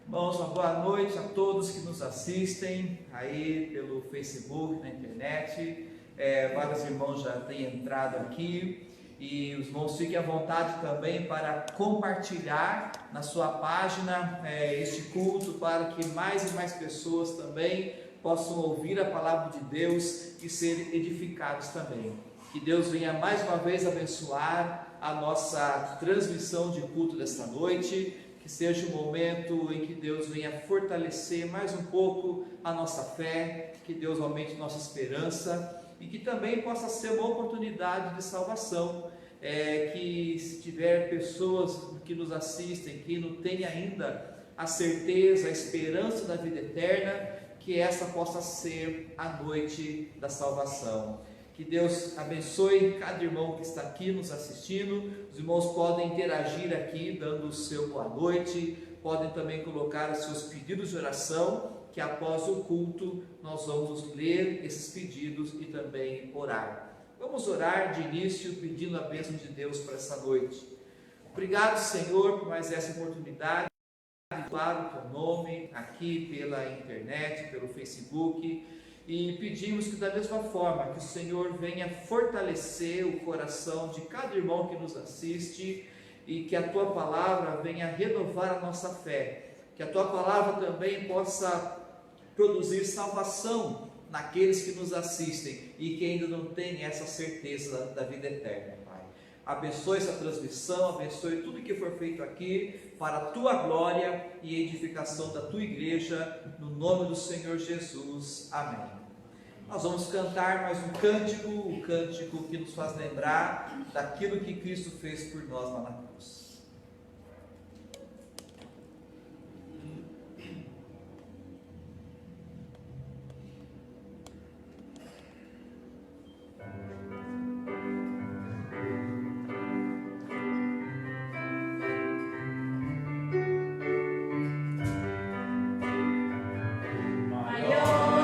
Irmãos, uma boa noite a todos que nos assistem aí pelo Facebook, na internet. Vários irmãos já têm entrado aqui e os irmãos fiquem à vontade também para compartilhar na sua página este culto, para que mais e mais pessoas também possam ouvir a palavra de Deus e serem edificados também. Que Deus venha mais uma vez abençoar a nossa transmissão de culto desta noite. Que seja um momento em que Deus venha fortalecer mais um pouco a nossa fé, que Deus aumente nossa esperança e que também possa ser uma oportunidade de salvação, que se tiver pessoas que nos assistem, que não têm ainda a certeza, a esperança da vida eterna, que essa possa ser a noite da salvação. Que Deus abençoe cada irmão que está aqui nos assistindo. Os irmãos podem interagir aqui, dando o seu boa noite, podem também colocar os seus pedidos de oração, que após o culto nós vamos ler esses pedidos e também orar. Vamos orar de início pedindo a bênção de Deus para essa noite. Obrigado, Senhor, por mais essa oportunidade de falar o teu nome aqui pela internet, pelo Facebook. E pedimos que da mesma forma que o Senhor venha fortalecer o coração de cada irmão que nos assiste e que a Tua Palavra venha renovar a nossa fé, que a Tua Palavra também possa produzir salvação naqueles que nos assistem e que ainda não têm essa certeza da vida eterna, Pai. Abençoe essa transmissão, abençoe tudo que for feito aqui para a Tua glória e edificação da Tua igreja, no nome do Senhor Jesus. Amém. Nós vamos cantar mais um cântico, o cântico que nos faz lembrar daquilo que Cristo fez por nós lá na cruz. Maior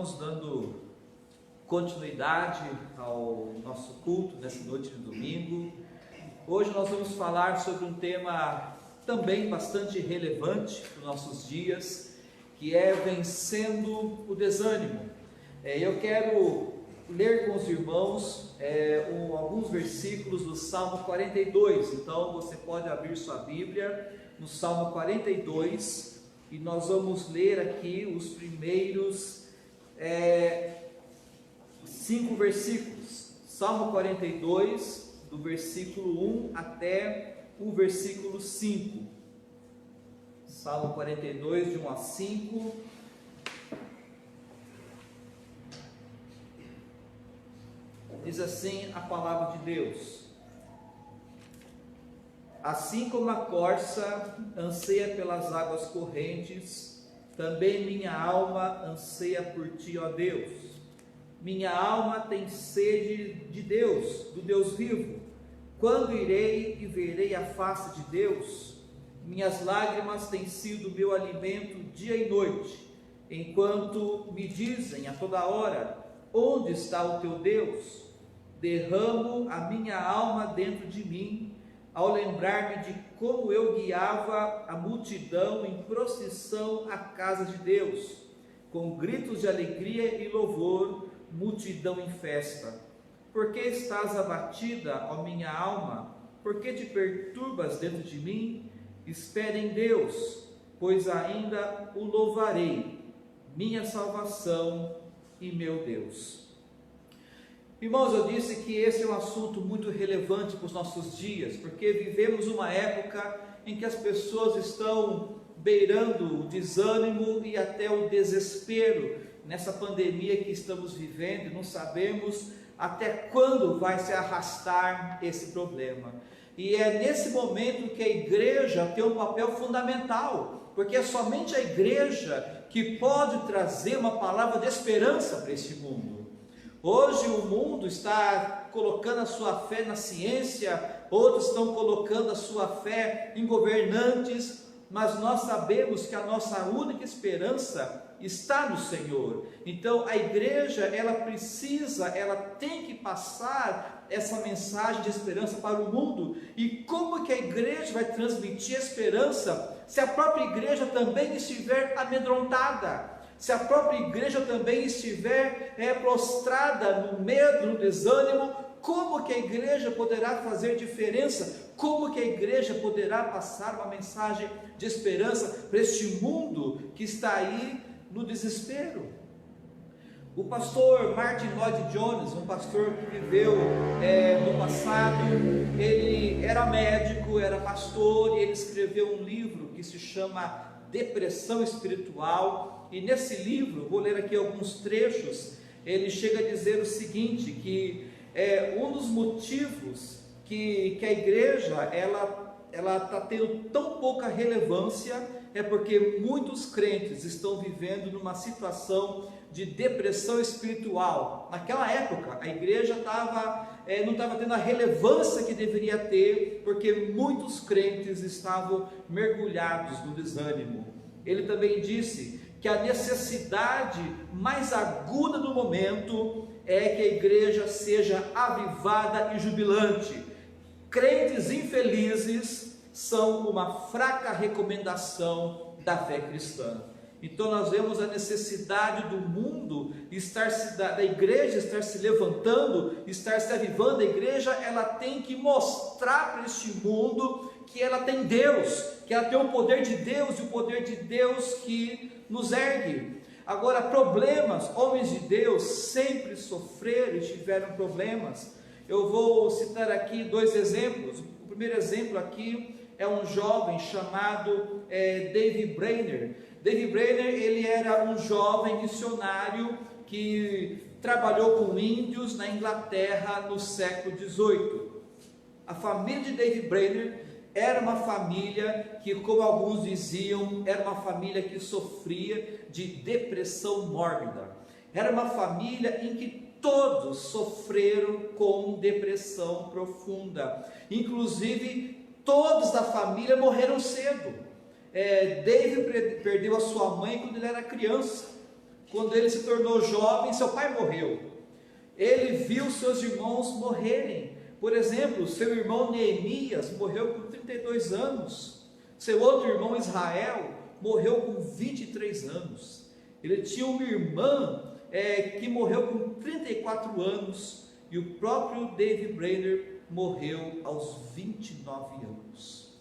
irmãos, dando continuidade ao nosso culto nessa noite de domingo. Hoje nós vamos falar sobre um tema também bastante relevante para os nossos dias, que é vencendo o desânimo. Eu quero ler com os irmãos alguns versículos do Salmo 42, então você pode abrir sua Bíblia no Salmo 42, e nós vamos ler aqui os primeiros 5 versículos. Salmo 42, do versículo 1 até o versículo 5. Salmo 42, de 1 a 5. Diz assim a palavra de Deus: assim como a corça anseia pelas águas correntes, também minha alma anseia por ti, ó Deus. Minha alma tem sede de Deus, do Deus vivo. Quando irei e verei a face de Deus? Minhas lágrimas têm sido meu alimento dia e noite, enquanto me dizem a toda hora: onde está o teu Deus? Derramo a minha alma dentro de mim, ao lembrar-me de como eu guiava a multidão em procissão à casa de Deus, com gritos de alegria e louvor, multidão em festa. Por que estás abatida, ó minha alma? Por que te perturbas dentro de mim? Espere em Deus, pois ainda o louvarei, minha salvação e meu Deus. Irmãos, eu disse que esse é um assunto muito relevante para os nossos dias, porque vivemos uma época em que as pessoas estão beirando o desânimo e até o desespero nessa pandemia que estamos vivendo. Não sabemos até quando vai se arrastar esse problema. E é nesse momento que a igreja tem um papel fundamental, porque é somente a igreja que pode trazer uma palavra de esperança para este mundo. Hoje o mundo está colocando a sua fé na ciência, outros estão colocando a sua fé em governantes, mas nós sabemos que a nossa única esperança está no Senhor. Então a igreja, ela tem que passar essa mensagem de esperança para o mundo. E como que a igreja vai transmitir esperança se a própria igreja também estiver amedrontada? Se a própria igreja também estiver prostrada no medo, no desânimo? Como que a igreja poderá fazer diferença? Como que a igreja poderá passar uma mensagem de esperança para este mundo que está aí no desespero? O pastor Martin Lloyd-Jones, um pastor que viveu no passado, ele era médico, era pastor, e ele escreveu um livro que se chama Depressão Espiritual. E nesse livro, vou ler aqui alguns trechos, ele chega a dizer o seguinte, que um dos motivos que a igreja ela está tendo tão pouca relevância é porque muitos crentes estão vivendo numa situação de depressão espiritual. Naquela época, a igreja não estava tendo a relevância que deveria ter, porque muitos crentes estavam mergulhados no desânimo. Ele também disse que a necessidade mais aguda do momento é que a igreja seja avivada e jubilante. Crentes infelizes são uma fraca recomendação da fé cristã. Então nós vemos a necessidade do mundo da igreja estar se levantando, estar se avivando. A igreja, ela tem que mostrar para este mundo que ela tem Deus, que ela tem o poder de Deus, e o poder de Deus que nos ergue. Agora, problemas, homens de Deus sempre sofreram e tiveram problemas. Eu vou citar aqui 2 exemplos. O primeiro exemplo aqui é um jovem chamado David Brainerd. David Brainerd, ele era um jovem missionário que trabalhou com índios na Inglaterra no século XVIII. A família de David Brainerd era uma família que, como alguns diziam, era uma família que sofria de depressão mórbida. Era uma família em que todos sofreram com depressão profunda. Inclusive, todos da família morreram cedo. David perdeu a sua mãe quando ele era criança. quando ele se tornou jovem, seu pai morreu. Ele viu seus irmãos morrerem. Por exemplo, seu irmão Neemias morreu com 32 anos. Seu outro irmão Israel morreu com 23 anos. Ele tinha uma irmã que morreu com 34 anos. E o próprio David Brainerd morreu aos 29 anos.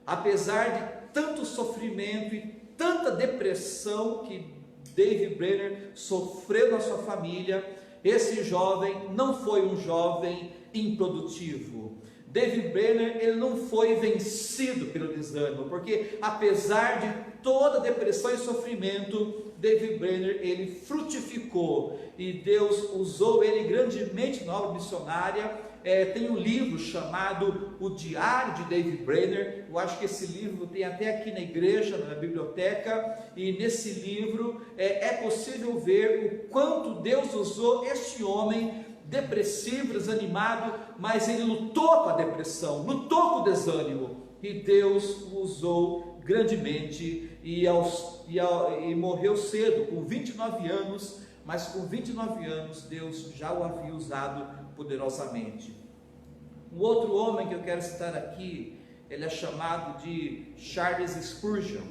Apesar de tanto sofrimento e tanta depressão que David Brainerd sofreu na sua família, esse jovem não foi um jovem improdutivo. David Brainerd, ele não foi vencido pelo desânimo, porque apesar de toda a depressão e sofrimento, David Brainerd, ele frutificou, e Deus usou ele grandemente na obra missionária. Tem um livro chamado O Diário de David Brainerd. Eu acho que esse livro tem até aqui na igreja, na biblioteca, e nesse livro é possível ver o quanto Deus usou este homem depressivo, desanimado, mas ele lutou com a depressão, lutou com o desânimo, e Deus o usou grandemente, e morreu cedo, com 29 anos, mas com 29 anos Deus já o havia usado poderosamente. Um outro homem que eu quero citar aqui, ele é chamado de Charles Spurgeon.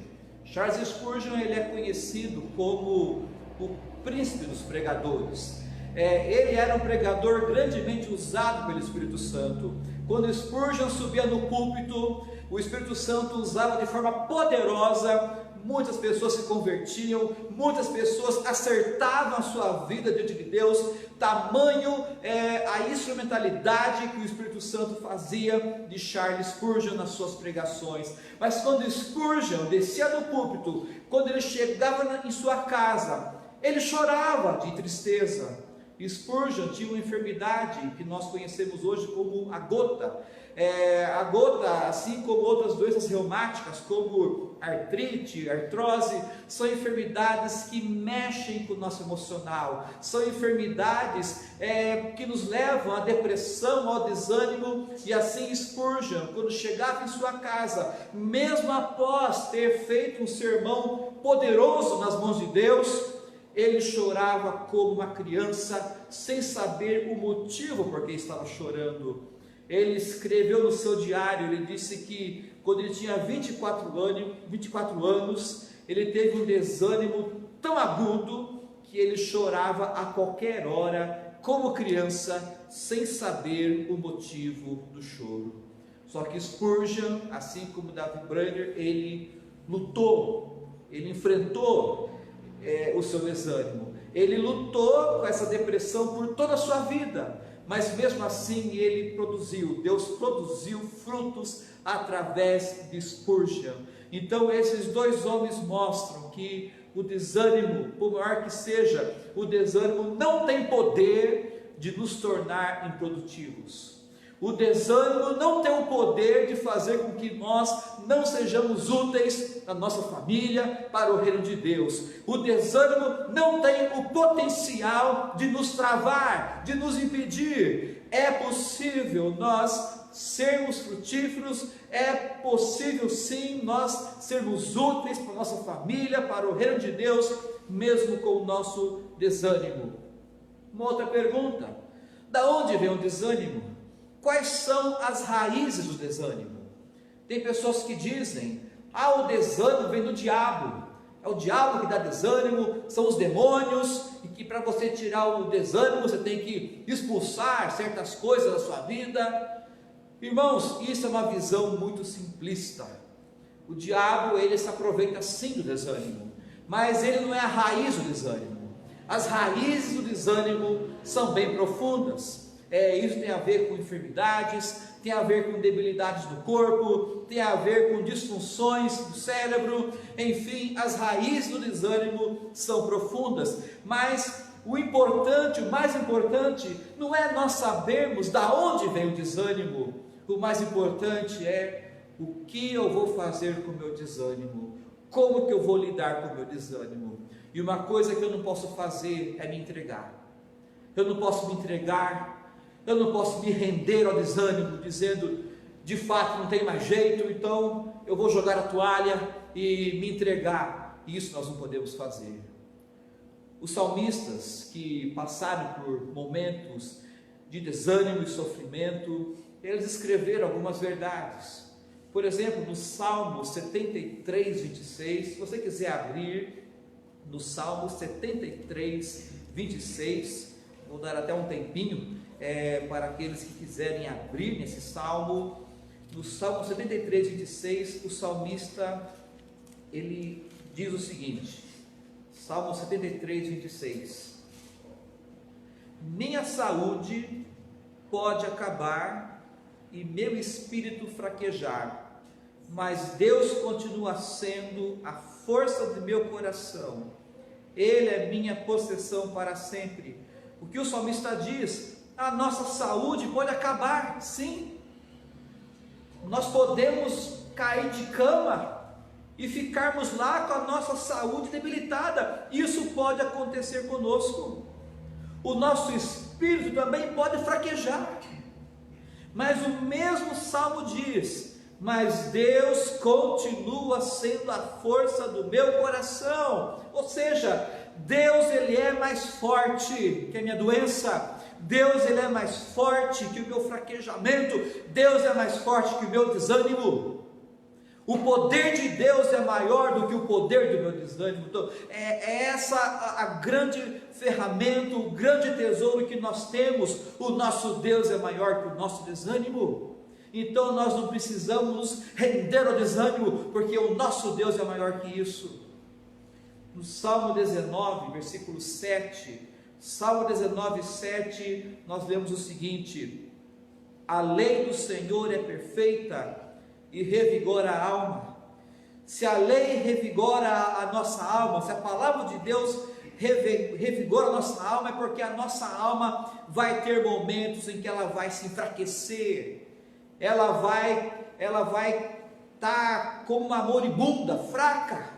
Charles Spurgeon, ele é conhecido como o príncipe dos pregadores. Ele era um pregador grandemente usado pelo Espírito Santo. Quando Spurgeon subia no púlpito, o Espírito Santo usava de forma poderosa. Muitas pessoas se convertiam, muitas pessoas acertavam a sua vida diante de Deus. Tamanho a instrumentalidade que o Espírito Santo fazia de Charles Spurgeon nas suas pregações. Mas quando Spurgeon descia do púlpito, quando ele chegava em sua casa, ele chorava de tristeza. Spurgeon tinha uma enfermidade que nós conhecemos hoje como a gota. A gota, assim como outras doenças reumáticas, como artrite, artrose, são enfermidades que mexem com o nosso emocional, são enfermidades que nos levam à depressão, ao desânimo. E assim Spurgeon, quando chegava em sua casa, mesmo após ter feito um sermão poderoso nas mãos de Deus, ele chorava como uma criança, sem saber o motivo por que estava chorando. Ele escreveu no seu diário, ele disse que quando ele tinha 24 anos, ele teve um desânimo tão agudo que ele chorava a qualquer hora, como criança, sem saber o motivo do choro. Só que Spurgeon, assim como David Brainerd, ele lutou, ele enfrentou o seu desânimo, ele lutou com essa depressão por toda a sua vida, mas mesmo assim Deus produziu frutos através de Spurgeon. Então esses dois homens mostram que o desânimo, por maior que seja, o desânimo não tem poder de nos tornar improdutivos. O desânimo não tem o poder de fazer com que nós não sejamos úteis na nossa família, para o reino de Deus. O desânimo não tem o potencial de nos travar, de nos impedir. É possível nós sermos frutíferos, é possível sim nós sermos úteis para a nossa família, para o reino de Deus, mesmo com o nosso desânimo. Uma outra pergunta: da onde vem o desânimo? Quais são as raízes do desânimo? Tem pessoas que dizem: o desânimo vem do diabo, é o diabo que dá desânimo, são os demônios, e que para você tirar o desânimo, você tem que expulsar certas coisas da sua vida. Irmãos, isso é uma visão muito simplista. O diabo, ele se aproveita sim do desânimo, mas ele não é a raiz do desânimo. As raízes do desânimo são bem profundas. Isso tem a ver com enfermidades, tem a ver com debilidades do corpo, tem a ver com disfunções do cérebro. Enfim, as raízes do desânimo são profundas, mas o mais importante não é nós sabermos da onde vem o desânimo. O mais importante é o que eu vou fazer com o meu desânimo, como que eu vou lidar com o meu desânimo. E uma coisa que eu não posso fazer é me entregar. Eu não posso me entregar, eu não posso me render ao desânimo, dizendo: de fato não tem mais jeito, então eu vou jogar a toalha e me entregar. Isso nós não podemos fazer. Os salmistas que passaram por momentos de desânimo e sofrimento, eles escreveram algumas verdades. Por exemplo, no Salmo 73, 26, se você quiser abrir no Salmo 73, 26, vou dar até um tempinho para aqueles que quiserem abrir nesse Salmo. No Salmo 73, 26, o salmista, ele diz o seguinte, Salmo 73, 26, minha saúde pode acabar e meu espírito fraquejar, mas Deus continua sendo a força do meu coração, Ele é minha possessão para sempre. O que o salmista diz? A nossa saúde pode acabar, sim, nós podemos cair de cama e ficarmos lá com a nossa saúde debilitada, isso pode acontecer conosco. O nosso espírito também pode fraquejar, mas o mesmo Salmo diz, mas Deus continua sendo a força do meu coração, ou seja, Deus Ele é mais forte que a minha doença, Deus Ele é mais forte que o meu fraquejamento, Deus é mais forte que o meu desânimo, o poder de Deus é maior do que o poder do meu desânimo. Então, é essa a grande ferramenta, o grande tesouro que nós temos. O nosso Deus é maior que o nosso desânimo, então nós não precisamos nos render ao desânimo, porque o nosso Deus é maior que isso. No Salmo 19, versículo 7, Salmo 19, 7, nós lemos o seguinte: a lei do Senhor é perfeita e revigora a alma. Se a lei revigora a nossa alma, se a palavra de Deus revigora a nossa alma, é porque a nossa alma vai ter momentos em que ela vai se enfraquecer, ela vai estar como uma moribunda, fraca,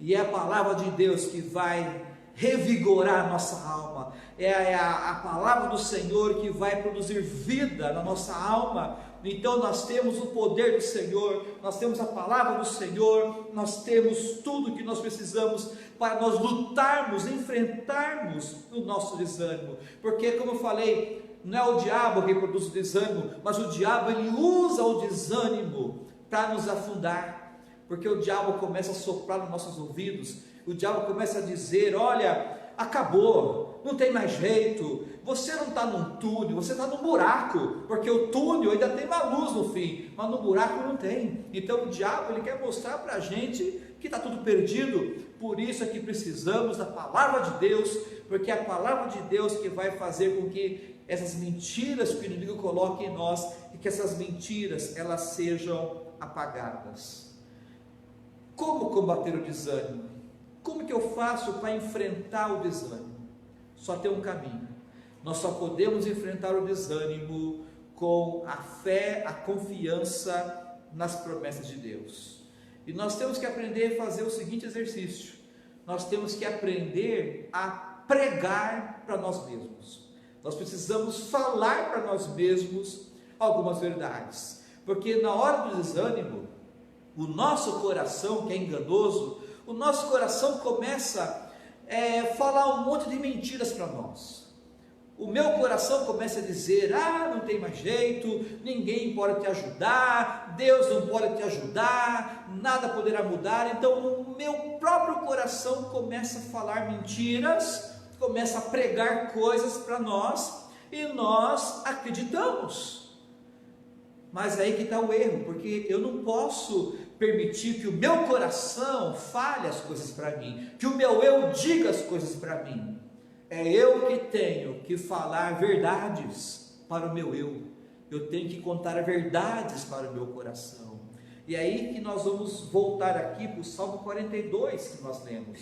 e é a palavra de Deus que vai revigorar a nossa alma, é a palavra do Senhor que vai produzir vida na nossa alma. Então nós temos o poder do Senhor, nós temos a palavra do Senhor, nós temos tudo que nós precisamos para nós lutarmos, enfrentarmos o nosso desânimo, porque como eu falei, não é o diabo que produz o desânimo, mas o diabo ele usa o desânimo para nos afundar, porque o diabo começa a soprar nos nossos ouvidos, o diabo começa a dizer, olha, acabou, não tem mais jeito, você não está num túnel, você está num buraco, porque o túnel ainda tem uma luz no fim, mas no buraco não tem. Então o diabo ele quer mostrar para a gente que está tudo perdido. Por isso é que precisamos da palavra de Deus, porque é a palavra de Deus que vai fazer com que essas mentiras que o inimigo coloca em nós, e que essas mentiras elas sejam apagadas. Como combater o desânimo? Como que eu faço para enfrentar o desânimo? Só tem um caminho. Nós só podemos enfrentar o desânimo com a fé, a confiança nas promessas de Deus. E nós temos que aprender a fazer o seguinte exercício: nós temos que aprender a pregar para nós mesmos. Nós precisamos falar para nós mesmos algumas verdades, porque na hora do desânimo, o nosso coração, que é enganoso, o nosso coração começa a falar um monte de mentiras para nós. O meu coração começa a dizer, não tem mais jeito, ninguém pode te ajudar, Deus não pode te ajudar, nada poderá mudar. Então o meu próprio coração começa a falar mentiras, começa a pregar coisas para nós, e nós acreditamos. Mas aí que está o erro, porque eu não posso permitir que o meu coração fale as coisas para mim, que o meu eu diga as coisas para mim. É eu que tenho que falar verdades para o meu eu tenho que contar verdades para o meu coração. E aí que nós vamos voltar aqui para o Salmo 42 que nós lemos.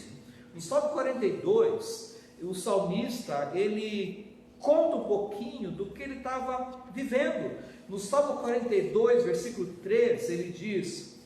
No Salmo 42, o salmista, ele conta um pouquinho do que ele estava vivendo. No Salmo 42, versículo 3, ele diz: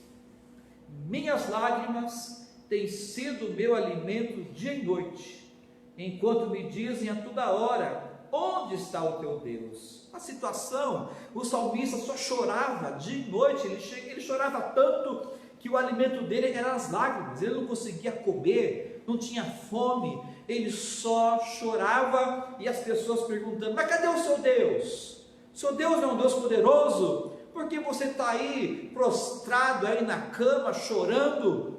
minhas lágrimas têm sido meu alimento dia e noite, enquanto me dizem a toda hora, onde está o teu Deus? A situação, o salmista só chorava dia e noite, ele chorava tanto que o alimento dele era as lágrimas, ele não conseguia comer, não tinha fome, ele só chorava, e as pessoas perguntando: mas cadê o seu Deus? Seu Deus é um Deus poderoso? Por que você está aí prostrado aí na cama chorando?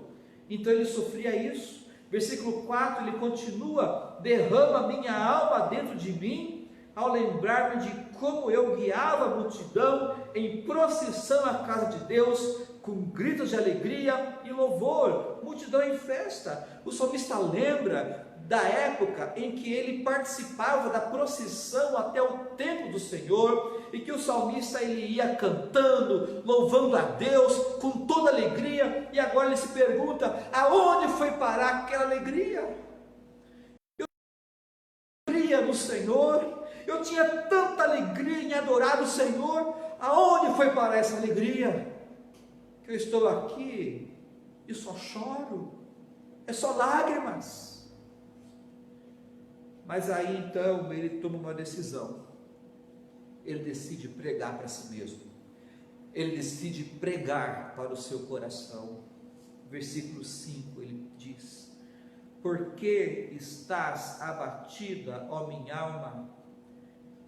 Então ele sofria isso. Versículo 4, ele continua: derrama minha alma dentro de mim, ao lembrar-me de como eu guiava a multidão em procissão à casa de Deus, com gritos de alegria e louvor, multidão em festa. O salmista lembra da época em que ele participava da procissão até o templo do Senhor, e que o salmista ele ia cantando, louvando a Deus com toda alegria, e agora ele se pergunta: aonde foi parar aquela alegria? Eu tinha alegria no Senhor, eu tinha tanta alegria em adorar o Senhor, aonde foi parar essa alegria? Que eu estou aqui e só choro, é só lágrimas. Mas aí então ele toma uma decisão, ele decide pregar para si mesmo, ele decide pregar para o seu coração. Versículo 5 ele diz: por que estás abatida, ó minha alma?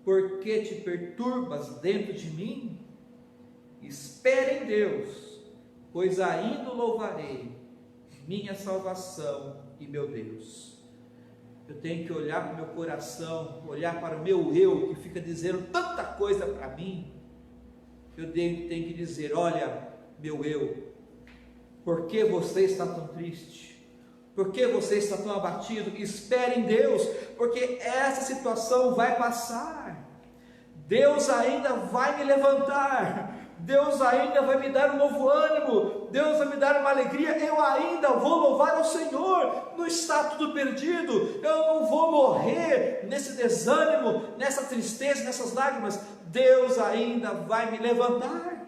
Por que te perturbas dentro de mim? Espere em Deus, pois ainda louvarei, minha salvação e meu Deus. Eu tenho que olhar para o meu coração, olhar para o meu eu, que fica dizendo tanta coisa para mim. Eu tenho que dizer: olha, meu eu, por que você está tão triste? Por que você está tão abatido? Espere em Deus, porque essa situação vai passar. Deus ainda vai me levantar, Deus ainda vai me dar um novo ânimo, Deus vai me dar uma alegria, eu ainda vou louvar ao Senhor. Não está tudo perdido, eu não vou morrer nesse desânimo, nessa tristeza, nessas lágrimas. Deus ainda vai me levantar.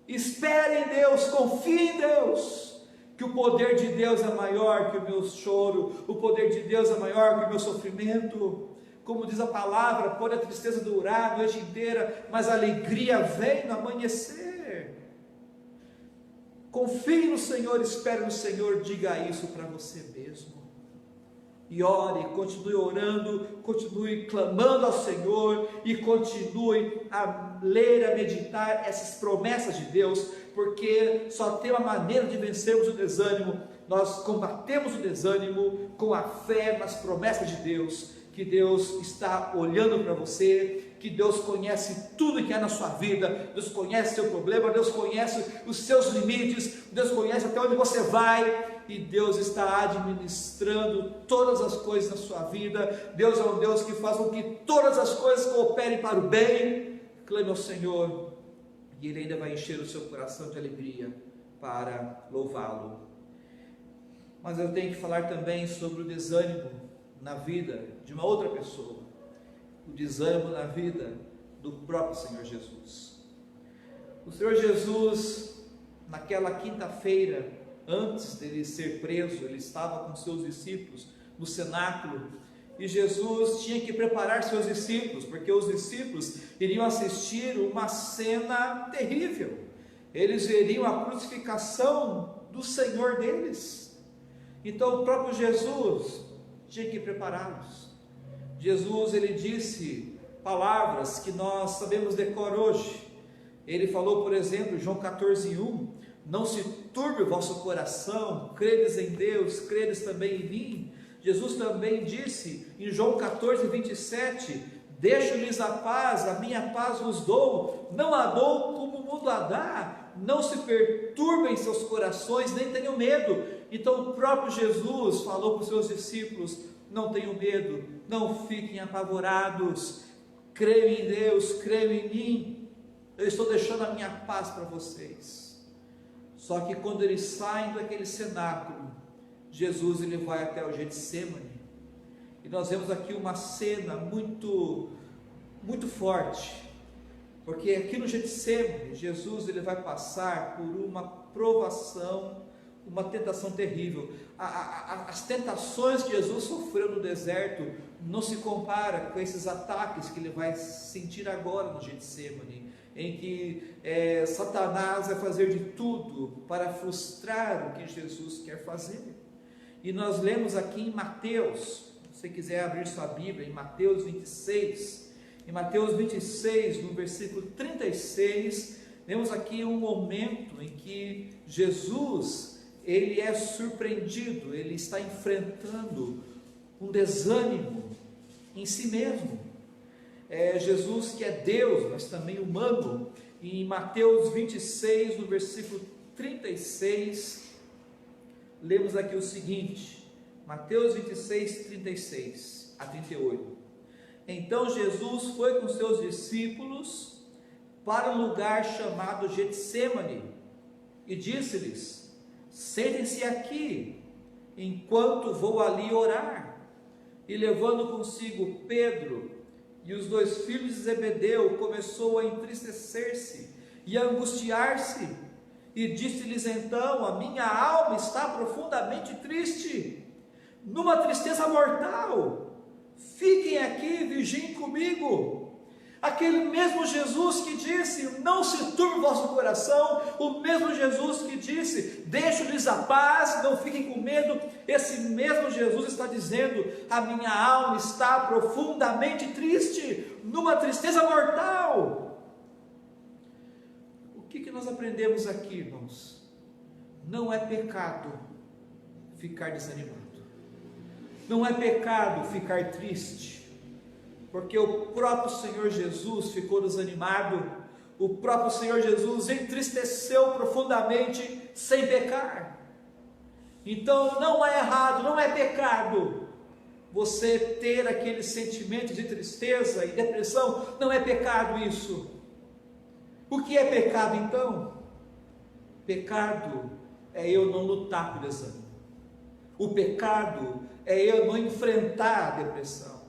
Espere em Deus, confie em Deus, que o poder de Deus é maior que o meu choro, o poder de Deus é maior que o meu sofrimento. Como diz a palavra, pode a tristeza durar a noite inteira, mas a alegria vem no amanhecer. Confie no Senhor, espere no Senhor, diga isso para você mesmo. E ore, continue orando, continue clamando ao Senhor, e continue a ler, a meditar essas promessas de Deus, porque só tem uma maneira de vencermos o desânimo. Nós combatemos o desânimo com a fé nas promessas de Deus, que Deus está olhando para você, que Deus conhece tudo que há na sua vida, Deus conhece seu problema, Deus conhece os seus limites, Deus conhece até onde você vai, e Deus está administrando todas as coisas na sua vida. Deus é um Deus que faz com que todas as coisas cooperem para o bem. Clame ao Senhor, e Ele ainda vai encher o seu coração de alegria para louvá-lo. Mas eu tenho que falar também sobre o desânimo na vida de uma outra pessoa, o desânimo na vida do próprio Senhor Jesus. O Senhor Jesus, naquela quinta-feira, antes dele ser preso, ele estava com seus discípulos no cenáculo, e Jesus tinha que preparar seus discípulos, porque os discípulos iriam assistir uma cena terrível. Eles veriam a crucificação do Senhor deles. Então o próprio Jesus tinha que prepará-los. Jesus, ele disse palavras que nós sabemos de cor hoje. Ele falou, por exemplo, João 14:1, não se turbe o vosso coração, credes em Deus, credes também em mim. Jesus também disse em João 14:27, deixo-lhes a paz, a minha paz vos dou, não a dou como o mundo a dá, não se perturbem seus corações, nem tenham medo. Então o próprio Jesus falou para os seus discípulos: não tenham medo, não fiquem apavorados, creiam em Deus, creiam em mim, eu estou deixando a minha paz para vocês. Só que quando eles saem daquele cenáculo, Jesus ele vai até o Getsemane, e nós vemos aqui uma cena muito forte, porque aqui no Getsemane, Jesus ele vai passar por uma provação, uma tentação terrível. As tentações que Jesus sofreu no deserto não se compara com esses ataques que ele vai sentir agora no Getsemane, em que Satanás vai fazer de tudo para frustrar o que Jesus quer fazer. E nós lemos aqui em Mateus, se você quiser abrir sua Bíblia, em Mateus 26, em Mateus 26, no versículo 36, vemos aqui um momento em que Jesus, ele é surpreendido, ele está enfrentando um desânimo em si mesmo. Jesus, que é Deus, mas também humano, em Mateus 26, no versículo 36, lemos aqui o seguinte, Mateus 26, 36 a 38. Então Jesus foi com seus discípulos para um lugar chamado Getsêmani e disse-lhes: sentem-se aqui, enquanto vou ali orar. E levando consigo Pedro e os 2 filhos de Zebedeu, começou a entristecer-se e a angustiar-se, e disse-lhes então: a minha alma está profundamente triste, numa tristeza mortal, fiquem aqui e vigiem comigo. Aquele mesmo Jesus que disse: não se turbe o vosso coração, o mesmo Jesus que disse: deixo-lhes a paz, não fiquem com medo, esse mesmo Jesus está dizendo: a minha alma está profundamente triste, numa tristeza mortal. O que nós aprendemos aqui, irmãos? Não é pecado ficar desanimado, não é pecado ficar triste, porque o próprio Senhor Jesus ficou desanimado, o próprio Senhor Jesus entristeceu profundamente sem pecar. Então não é errado, não é pecado você ter aquele sentimento de tristeza e depressão, não é pecado isso. O que é pecado então? Pecado é eu não lutar por desânimo, o pecado é eu não enfrentar a depressão,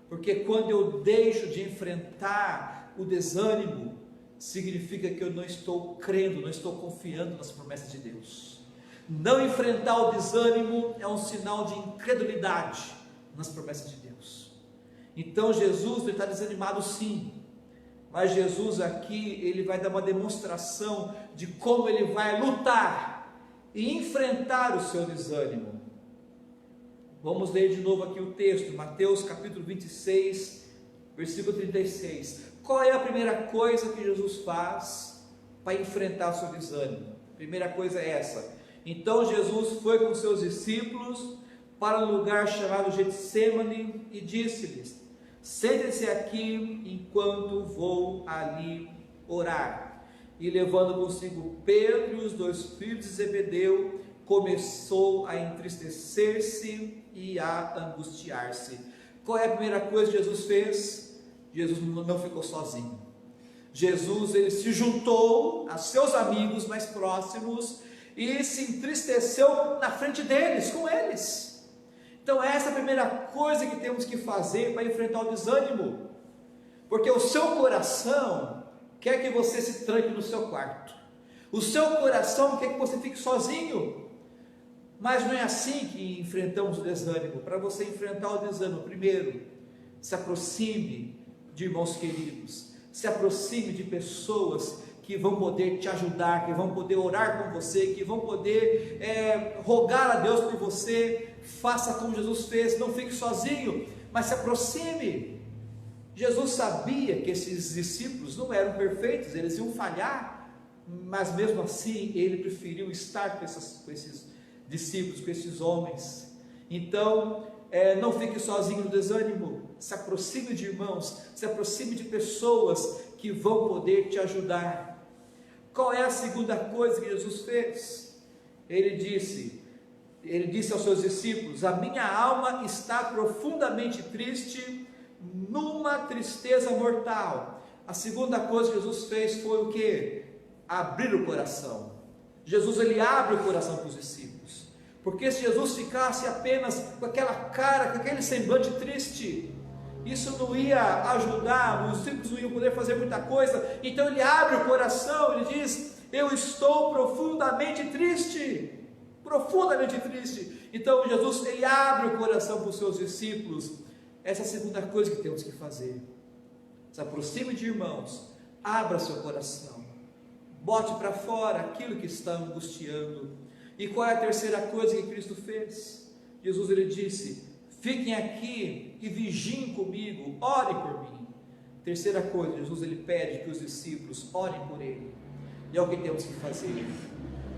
porque quando eu deixo de enfrentar o desânimo, significa que eu não estou crendo, não estou confiando nas promessas de Deus. Não enfrentar o desânimo é um sinal de incredulidade nas promessas de Deus. Então Jesus está desanimado sim, mas Jesus aqui, ele vai dar uma demonstração de como ele vai lutar e enfrentar o seu desânimo. Vamos ler de novo aqui o texto, Mateus capítulo 26, versículo 36. Qual é a primeira coisa que Jesus faz para enfrentar o seu desânimo? A primeira coisa é essa: então Jesus foi com seus discípulos para um lugar chamado Getsêmani e disse-lhes: sentem-se aqui enquanto vou ali orar. E levando consigo Pedro e os 2 filhos de Zebedeu, começou a entristecer-se e a angustiar-se. Qual é a primeira coisa que Jesus fez? Jesus não ficou sozinho. Jesus, ele se juntou a seus amigos mais próximos e se entristeceu na frente deles, com eles. Então essa é a primeira coisa que temos que fazer para enfrentar o desânimo, porque o seu coração quer que você se tranque no seu quarto, o seu coração quer que você fique sozinho. Mas não é assim que enfrentamos o desânimo. Para você enfrentar o desânimo, primeiro, se aproxime de irmãos queridos, se aproxime de pessoas que vão poder te ajudar, que vão poder orar com você, que vão poder rogar a Deus por você. Faça como Jesus fez, não fique sozinho, mas se aproxime. Jesus sabia que esses discípulos não eram perfeitos, eles iam falhar, mas mesmo assim ele preferiu estar com esses discípulos, com esses homens. Então não fique sozinho no desânimo, se aproxime de irmãos, se aproxime de pessoas que vão poder te ajudar. Qual é a segunda coisa que Jesus fez? Ele disse aos seus discípulos: a minha alma está profundamente triste, numa tristeza mortal. A segunda coisa que Jesus fez foi o que? Abrir o coração. Jesus, ele abre o coração para os discípulos, porque se Jesus ficasse apenas com aquela cara, com aquele semblante triste, isso não ia ajudar, os discípulos não iam poder fazer muita coisa. Então ele abre o coração, ele diz: eu estou profundamente triste, profundamente triste. Então Jesus, ele abre o coração para os seus discípulos. Essa é a segunda coisa que temos que fazer: se aproxime de irmãos, abra seu coração, bote para fora aquilo que está angustiando. E qual é a terceira coisa que Cristo fez? Jesus ele disse: fiquem aqui e vigiem comigo, orem por mim. Terceira coisa, Jesus ele pede que os discípulos orem por ele. E é o que temos que fazer,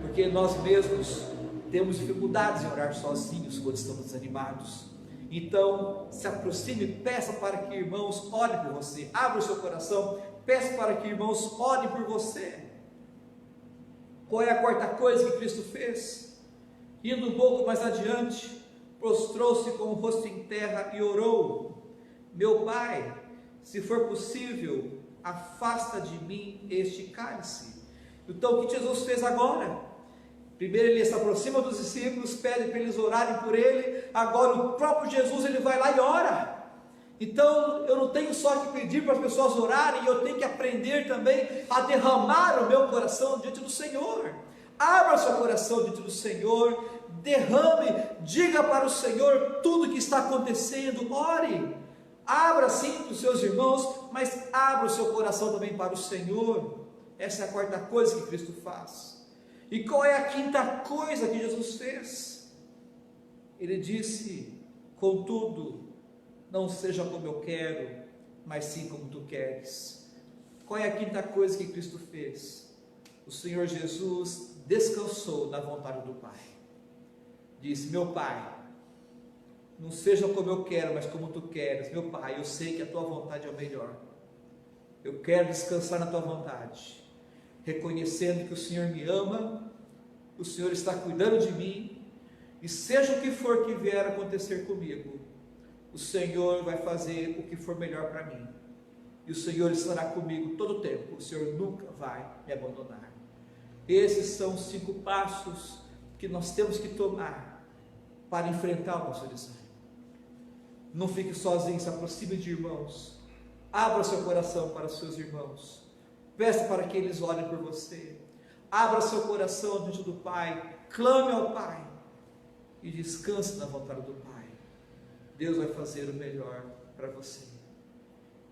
porque nós mesmos temos dificuldades em orar sozinhos quando estamos desanimados. Então, se aproxime, peça para que irmãos orem por você, abra o seu coração, peça para que irmãos orem por você. Qual é a quarta coisa que Cristo fez? Indo um pouco mais adiante, prostrou-se com o rosto em terra e orou: meu Pai, se for possível, afasta de mim este cálice. Então, o que Jesus fez agora? Primeiro ele se aproxima dos discípulos, pede para eles orarem por ele. Agora o próprio Jesus ele vai lá e ora. Então eu não tenho só que pedir para as pessoas orarem, eu tenho que aprender também a derramar o meu coração diante do Senhor. Abra seu coração diante do Senhor, derrame, diga para o Senhor tudo o que está acontecendo, ore. Abra sim para os seus irmãos, mas abra o seu coração também para o Senhor. Essa é a quarta coisa que Cristo faz. E qual é a quinta coisa que Jesus fez? Ele disse: contudo, não seja como eu quero, mas sim como tu queres. Qual é a quinta coisa que Cristo fez? O Senhor Jesus descansou na vontade do Pai. Disse: meu Pai, não seja como eu quero, mas como tu queres. Meu Pai, eu sei que a tua vontade é o melhor. Eu quero descansar na tua vontade, reconhecendo que o Senhor me ama, o Senhor está cuidando de mim, e seja o que for que vier a acontecer comigo, o Senhor vai fazer o que for melhor para mim, e o Senhor estará comigo todo o tempo, o Senhor nunca vai me abandonar. Esses são os 5 passos que nós temos que tomar para enfrentar o nosso desânimo. Não fique sozinho, se aproxime de irmãos, abra seu coração para os seus irmãos, peça para que eles orem por você, abra seu coração diante do Pai, clame ao Pai e descanse na vontade do Pai. Deus vai fazer o melhor para você.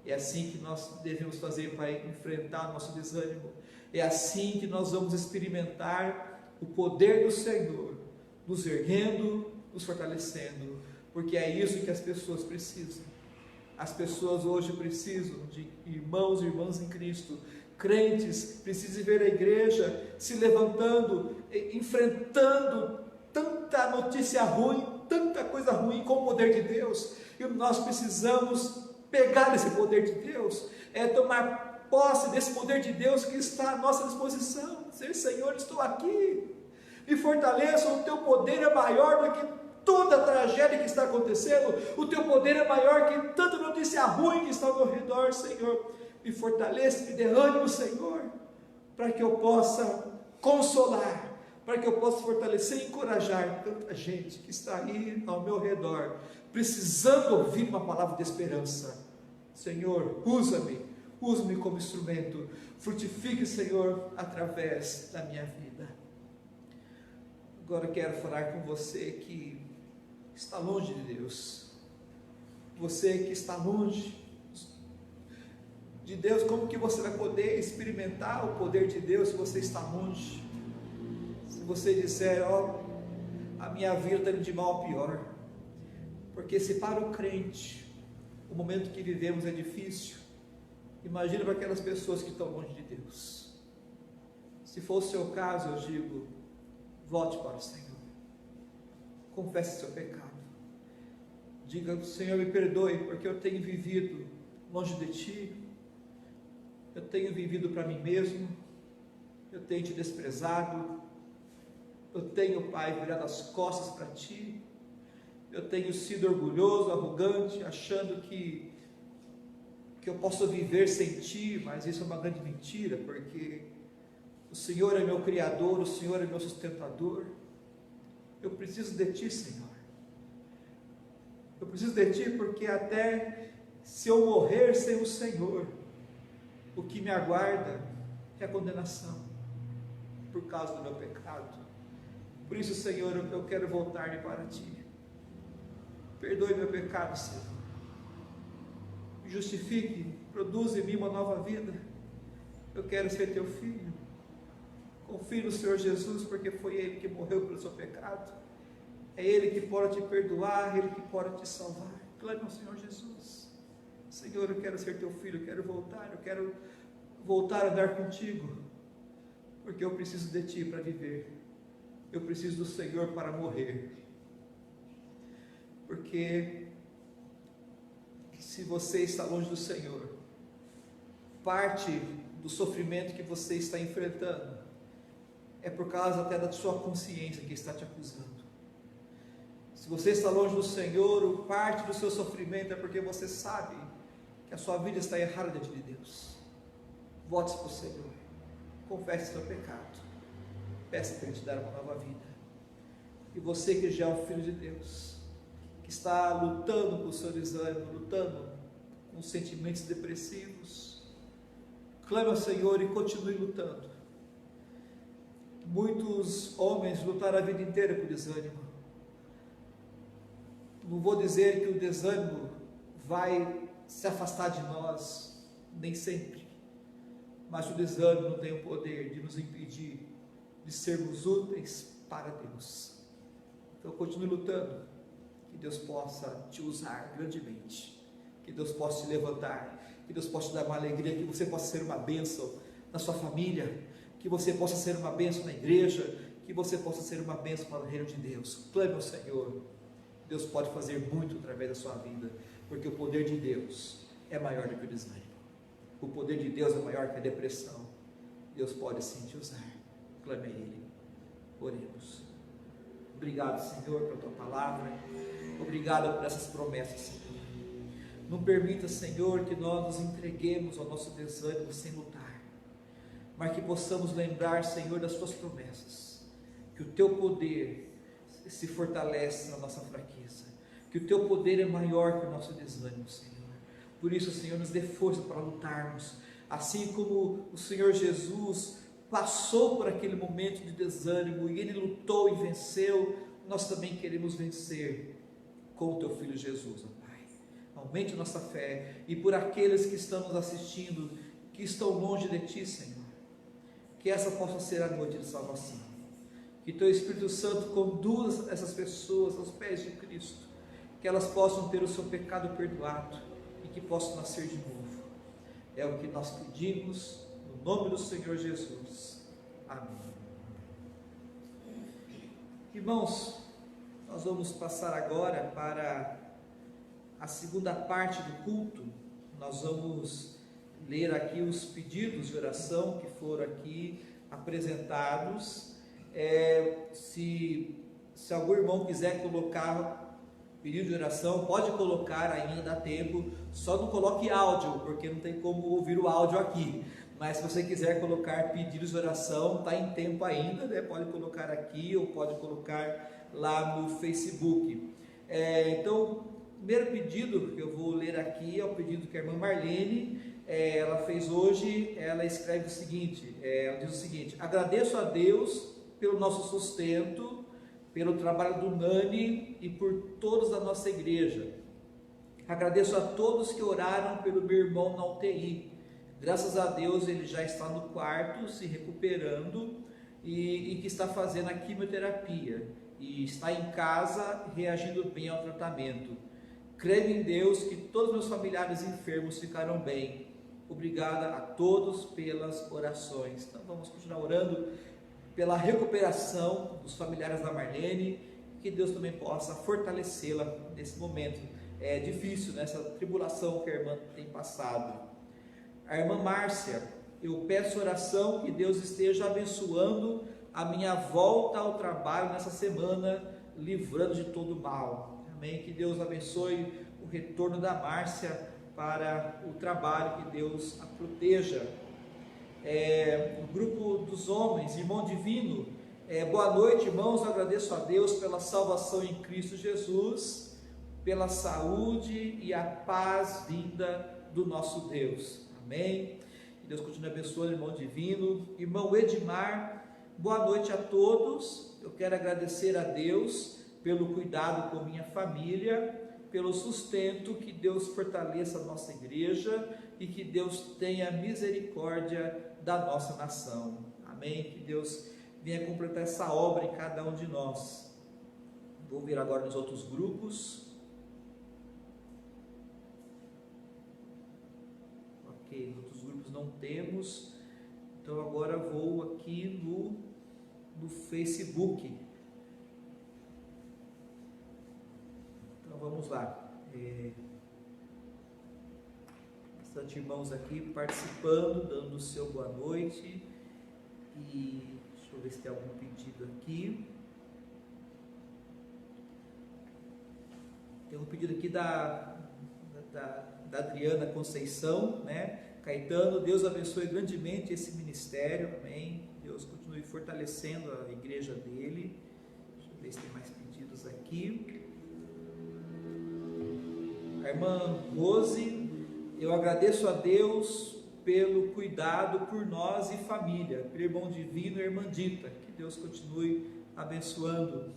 É assim que nós devemos fazer para enfrentar o nosso desânimo. É assim que nós vamos experimentar o poder do Senhor, nos erguendo, nos fortalecendo, porque é isso que as pessoas precisam. As pessoas hoje precisam de irmãos e irmãs em Cristo, crentes, precisam ver a igreja se levantando, enfrentando tanta notícia ruim, tanta coisa ruim com o poder de Deus, e nós precisamos pegar esse poder de Deus, tomar posse desse poder de Deus que está à nossa disposição. Dizer: Senhor, estou aqui, me fortaleça, o teu poder é maior do que toda a tragédia que está acontecendo, o teu poder é maior que tanta notícia ruim que está ao meu redor. Senhor, me fortaleça, me dê ânimo, Senhor, para que eu possa consolar, para que eu possa fortalecer e encorajar tanta gente que está aí ao meu redor, precisando ouvir uma palavra de esperança. Senhor, usa-me como instrumento, frutifique, Senhor, através da minha vida. Agora quero falar com você que está longe de Deus, você que está longe de Deus. Como que você vai poder experimentar o poder de Deus se você está longe? Se você disser: a minha vida está indo de mal a pior, porque se para o crente o momento que vivemos é difícil, imagina para aquelas pessoas que estão longe de Deus. Se for o seu caso, eu digo: volte para o Senhor, confesse seu pecado, diga: Senhor, me perdoe, porque eu tenho vivido longe de Ti, eu tenho vivido para mim mesmo, eu tenho Te desprezado, eu tenho, Pai, virado as costas para Ti, eu tenho sido orgulhoso, arrogante, achando que eu posso viver sem Ti, mas isso é uma grande mentira, porque o Senhor é meu Criador, o Senhor é meu sustentador. Eu preciso de Ti, Senhor. Eu preciso de Ti, porque até se eu morrer sem o Senhor, o que me aguarda é a condenação, por causa do meu pecado. Por isso, Senhor, eu quero voltar-me para Ti. Perdoe meu pecado, Senhor. Me justifique, produza em mim uma nova vida. Eu quero ser Teu filho. Confie no Senhor Jesus, porque foi Ele que morreu pelo seu pecado. É Ele que pode te perdoar, Ele que pode te salvar. Clame ao Senhor Jesus: Senhor, eu quero ser teu filho, eu quero voltar a andar contigo, porque eu preciso de ti para viver, eu preciso do Senhor para morrer. Porque se você está longe do Senhor, parte do sofrimento que você está enfrentando é por causa até da sua consciência que está te acusando. Se você está longe do Senhor, parte do seu sofrimento é porque você sabe que a sua vida está errada diante de Deus. Volte-se para o Senhor, confesse seu pecado, peça para Ele te dar uma nova vida. E você que já é um filho de Deus, que está lutando com o seu desânimo, lutando com sentimentos depressivos, clame ao Senhor e continue lutando. Muitos homens lutaram a vida inteira com desânimo. Não vou dizer que o desânimo vai se afastar de nós, nem sempre, mas o desânimo não tem o poder de nos impedir de sermos úteis para Deus. Então continue lutando, que Deus possa te usar grandemente, que Deus possa te levantar, que Deus possa te dar uma alegria, que você possa ser uma bênção na sua família, que você possa ser uma bênção na igreja, que você possa ser uma bênção para o reino de Deus. Clame ao Senhor. Deus pode fazer muito através da sua vida, porque o poder de Deus é maior do que o desânimo. O poder de Deus é maior que a depressão. Deus pode sim te usar. Clame a Ele. Oremos. Obrigado, Senhor, pela Tua palavra. Obrigado por essas promessas, Senhor. Não permita, Senhor, que nós nos entreguemos ao nosso desânimo sem lutar, mas que possamos lembrar, Senhor, das Tuas promessas, que o Teu poder se fortalece na nossa fraqueza, que o Teu poder é maior que o nosso desânimo, Senhor. Por isso, Senhor, nos dê força para lutarmos, assim como o Senhor Jesus passou por aquele momento de desânimo e Ele lutou e venceu. Nós também queremos vencer com o Teu Filho Jesus, ó Pai. Aumente nossa fé, e por aqueles que estão nos assistindo, que estão longe de Ti, Senhor, que essa possa ser a noite de salvação. Que Teu Espírito Santo conduza essas pessoas aos pés de Cristo, que elas possam ter o seu pecado perdoado e que possam nascer de novo. É o que nós pedimos no nome do Senhor Jesus. Amém. Irmãos, nós vamos passar agora para a segunda parte do culto. Nós vamos ler aqui os pedidos de oração que foram aqui apresentados. Se algum irmão quiser colocar pedido de oração, pode colocar, ainda dá tempo, só não coloque áudio, porque não tem como ouvir o áudio aqui, mas se você quiser colocar pedidos de oração, está em tempo ainda, né? Pode colocar aqui ou pode colocar lá no Facebook. Então, o primeiro pedido que eu vou ler aqui é o pedido que a irmã Marlene, ela fez hoje. Ela escreve o seguinte, ela diz o seguinte: agradeço a Deus pelo nosso sustento, pelo trabalho do Nani e por todos da nossa igreja. Agradeço a todos que oraram pelo meu irmão na UTI. Graças a Deus ele já está no quarto, se recuperando e que está fazendo a quimioterapia e está em casa reagindo bem ao tratamento. Creio em Deus que todos meus familiares enfermos ficarão bem. Obrigada a todos pelas orações. Então vamos continuar orando pela recuperação dos familiares da Marlene, que Deus também possa fortalecê-la nesse momento difícil, nessa tribulação que a irmã tem passado. A irmã Márcia, eu peço oração que Deus esteja abençoando a minha volta ao trabalho nessa semana, livrando de todo mal. Amém? Que Deus abençoe o retorno da Márcia para o trabalho, que Deus a proteja. O grupo dos homens, irmão divino, boa noite, irmãos. Agradeço a Deus pela salvação em Cristo Jesus, pela saúde e a paz vinda do nosso Deus. Amém. Que Deus continue abençoando o irmão divino. Irmão Edmar, boa noite a todos. Eu quero agradecer a Deus pelo cuidado com minha família, pelo sustento. Que Deus fortaleça a nossa igreja e que Deus tenha misericórdia da nossa nação. Amém. Que Deus venha completar essa obra em cada um de nós. Vou ver agora nos outros grupos. Ok, nos outros grupos não temos. Então agora vou aqui no Facebook. Então vamos lá. Bastante irmãos aqui participando, dando o seu boa noite. E deixa eu ver se tem algum pedido aqui. Tem um pedido aqui da Adriana Conceição, né? Caetano, Deus abençoe grandemente esse ministério, amém. Deus continue fortalecendo a igreja dele. Deixa eu ver se tem mais pedidos aqui. A irmã Rose, eu agradeço a Deus pelo cuidado por nós e família, pelo irmão divino e irmã Dita, que Deus continue abençoando.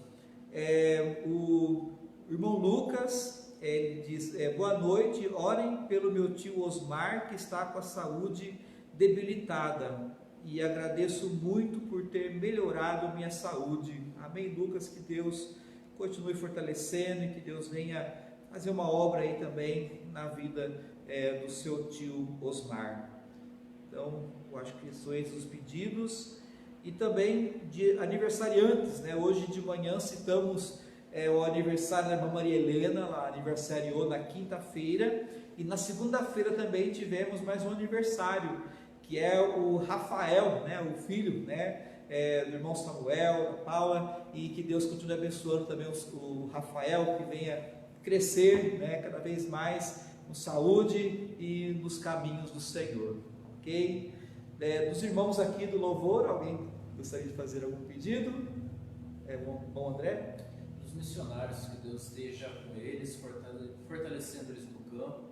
O irmão Lucas, ele diz, boa noite, orem pelo meu tio Osmar, que está com a saúde debilitada, e agradeço muito por ter melhorado minha saúde. Amém, Lucas, que Deus continue fortalecendo e que Deus venha fazer uma obra aí também na vida do seu tio Osmar. Então, eu acho que são esses os pedidos. E também de aniversariantes, né? Hoje de manhã citamos o aniversário da irmã Maria Helena, ela aniversariou na quinta-feira, e na segunda-feira também tivemos mais um aniversário, que é o Rafael, né? O filho, né? Do irmão Samuel, da Paula, e que Deus continue abençoando também o Rafael, que venha crescer, né? Cada vez mais com saúde e nos caminhos do Senhor, ok? Dos irmãos aqui do louvor, alguém gostaria de fazer algum pedido? Bom, André? Os missionários, que Deus esteja com eles, fortalecendo eles no campo,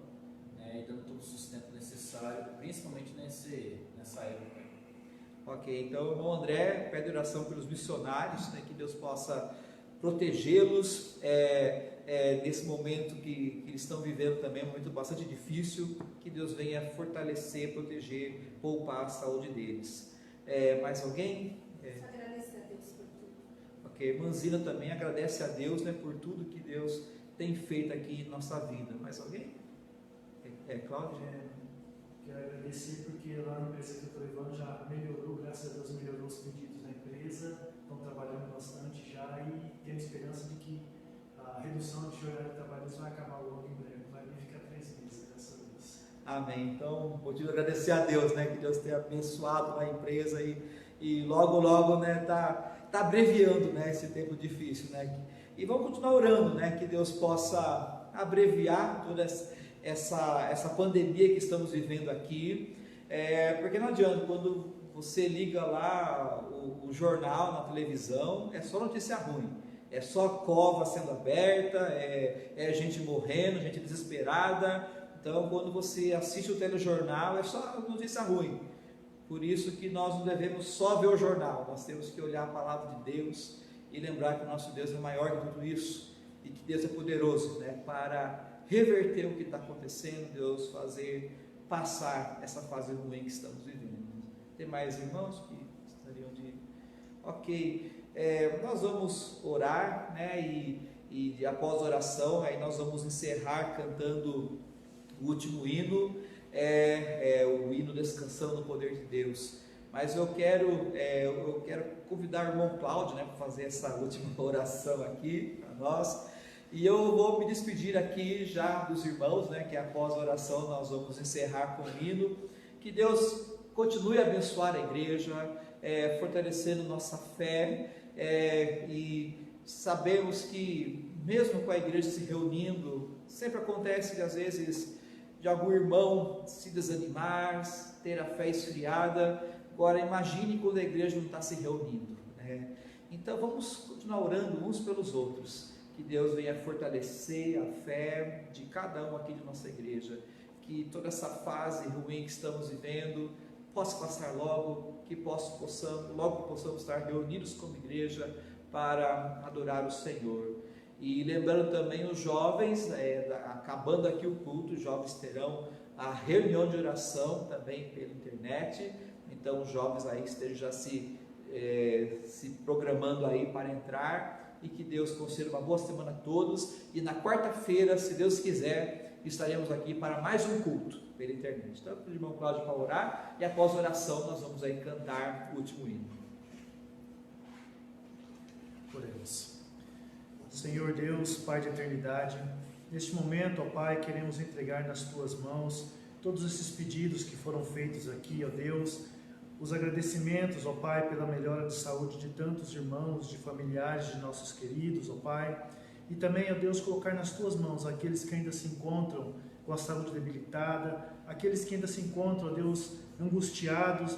né, e dando todo o sustento necessário, principalmente nessa época. Ok, então o irmão André pede oração pelos missionários, né, que Deus possa protegê-los nesse momento que eles estão vivendo também, um momento bastante difícil, que Deus venha fortalecer, proteger, poupar a saúde deles. Mais alguém? Só agradecer a Deus por tudo. Ok, irmã Zina também agradece a Deus, né, por tudo que Deus tem feito aqui em nossa vida. Mais alguém? Cláudio? Quero agradecer porque lá na empresa que eu estou levando já melhorou, graças a Deus melhorou os pedidos da empresa, estão trabalhando bastante já e temos esperança de que a redução de horário de trabalho vai acabar logo em breve, vai ficar 3 meses, graças a Deus. Amém. Então, motivo de agradecer a Deus, né, que Deus tenha abençoado a empresa e logo, né, tá abreviando, né, esse tempo difícil, né, e vamos continuar orando, né, que Deus possa abreviar toda essa pandemia que estamos vivendo aqui, porque não adianta, quando você liga lá o jornal na televisão, é só notícia ruim, é só cova sendo aberta, é gente morrendo, gente desesperada. Então, quando você assiste o telejornal, é só notícia ruim. Por isso que nós não devemos só ver o jornal, nós temos que olhar a palavra de Deus e lembrar que o nosso Deus é maior que tudo isso e que Deus é poderoso, né, para reverter o que está acontecendo, Deus fazer passar essa fase ruim que estamos vivendo. Tem mais irmãos que gostariam de... Ok, nós vamos orar, né, e após a oração, aí nós vamos encerrar cantando o último hino, o hino Descansando no Poder de Deus. Mas eu quero convidar o irmão Cláudio, né, para fazer essa última oração aqui para nós. E eu vou me despedir aqui já dos irmãos, né, que após a oração nós vamos encerrar com o hino. Que Deus continue a abençoar a igreja, fortalecendo nossa fé, e sabemos que mesmo com a igreja se reunindo, sempre acontece que às vezes de algum irmão se desanimar, ter a fé esfriada. Agora imagine quando a igreja não está se reunindo, né? Então vamos continuar orando uns pelos outros, que Deus venha fortalecer a fé de cada um aqui de nossa igreja, que toda essa fase ruim que estamos vivendo possa passar logo, que possamos estar reunidos como igreja para adorar o Senhor. E lembrando também os jovens, acabando aqui o culto, os jovens terão a reunião de oração também pela internet. Então os jovens aí estejam já se programando aí para entrar e que Deus conceda uma boa semana a todos. E na quarta-feira, se Deus quiser, estaremos aqui para mais um culto pela internet. Então, o irmão Cláudio para orar, e após a oração nós vamos aí cantar o último hino. Oremos. Senhor Deus, Pai de eternidade, neste momento, ó Pai, queremos entregar nas Tuas mãos todos esses pedidos que foram feitos aqui, ó Deus, os agradecimentos, ó Pai, pela melhora de saúde de tantos irmãos, de familiares, de nossos queridos, ó Pai, e também, ó Deus, colocar nas Tuas mãos aqueles que ainda se encontram com a saúde debilitada, aqueles que ainda se encontram, ó Deus, angustiados,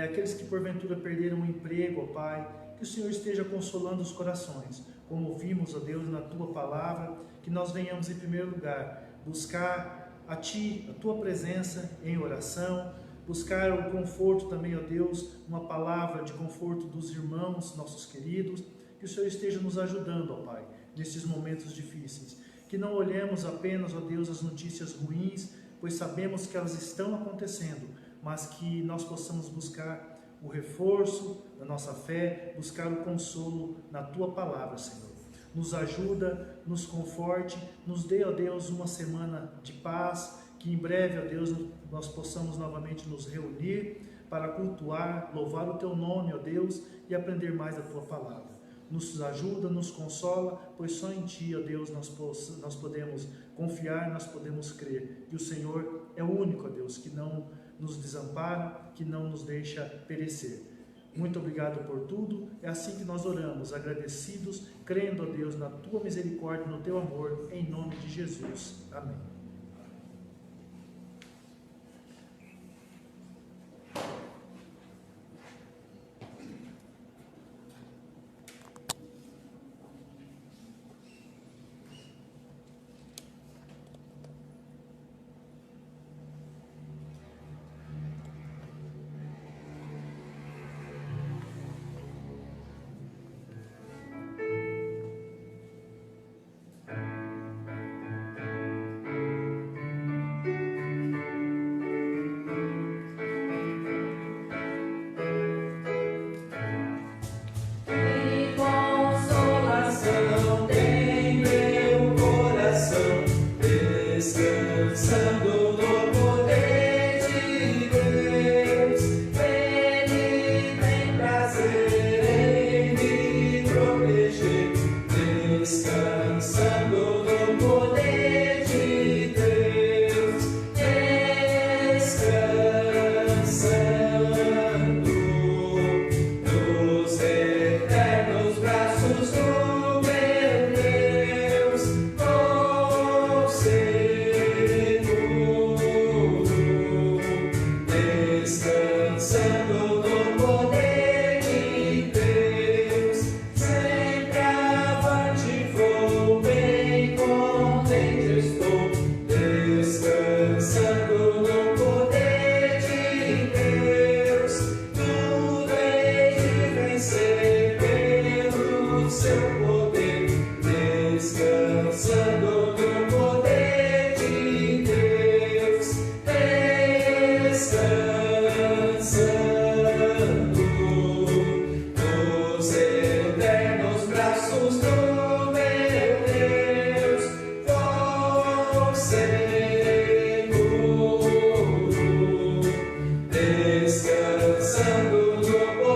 aqueles que porventura perderam o emprego, ó Pai, que o Senhor esteja consolando os corações, como vimos, ó Deus, na Tua palavra, que nós venhamos em primeiro lugar buscar a Ti, a Tua presença em oração, buscar o conforto também, ó Deus, uma palavra de conforto dos irmãos, nossos queridos, que o Senhor esteja nos ajudando, ó Pai, nesses momentos difíceis, que não olhemos apenas, ó Deus, as notícias ruins, pois sabemos que elas estão acontecendo, mas que nós possamos buscar o reforço da nossa fé, buscar o consolo na Tua palavra, Senhor. Nos ajuda, nos conforte, nos dê, ó Deus, uma semana de paz, que em breve, ó Deus, nós possamos novamente nos reunir para cultuar, louvar o Teu nome, ó Deus, e aprender mais da Tua palavra. Nos ajuda, nos consola, pois só em Ti, ó Deus, nós podemos confiar, nós podemos crer. E o Senhor é o único, ó Deus, que não nos desampara, que não nos deixa perecer. Muito obrigado por tudo, é assim que nós oramos, agradecidos, crendo, ó Deus, na Tua misericórdia, no Teu amor, em nome de Jesus. Amém. Descansando no